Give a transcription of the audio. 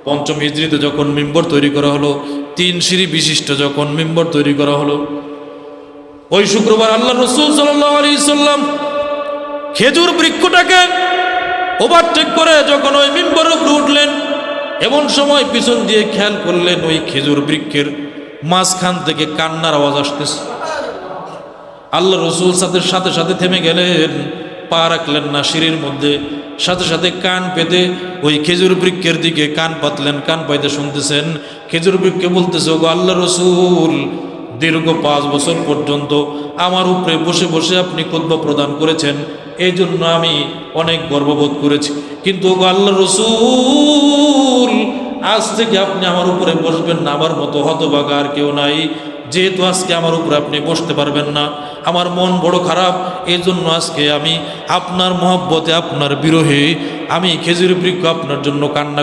পঞ্চম হিজরিতে যখন মিম্বর তৈরি করা হলো, 3 সিঁড়ি বিশিষ্ট যখন মিম্বর তৈরি করা হলো, ওই শুক্রবার আল্লাহ রাসূল সাল্লাল্লাহু আলাইহি সাল্লাম খেজুর বৃক্ষটাকে ওভারটেক করে যখন ওই মিম্বরের উপরে উঠলেন, এমন সময় পিছন দিয়ে খেয়াল করলেন ওই খেজুর বৃক্ষের মাঝখান থেকে কান্নার আওয়াজ আসতেছে। আল্লাহ রাসূল সাথে সাথে থেমে গেলেন, পা রাখলেন না সিঁড়ির মধ্যে, সাথে সাথে কান পেতে ওই খেজুর বৃক্ষের দিকে কান পাতলেন। কান পাইতে শুনতেছেন খেজুর বৃক্ষে বলতেছে, ওগো আল্লাহ রাসূল, দীর্ঘ 5 বছর পর্যন্ত আমার উপরে বসে বসে আপনি খুতবা প্রদান করেছেন, এই জন্য আমি অনেক গর্ববোধ করেছি। কিন্তু ওগো আল্লাহ রাসূল, আজ থেকে আপনি আমার উপরে বসবেন না, আমার মতো হতভাগা আর কেউ নাই। যেহেতু আজকে আমার উপরে আপনি বসতে পারবেন না, আমার মন বড় খারাপ, এই জন্য আজকে আমি আপনার মহব্বতে, আপনার বিরহে আমি খেজুর বৃক্ষ আপনার জন্য কান্না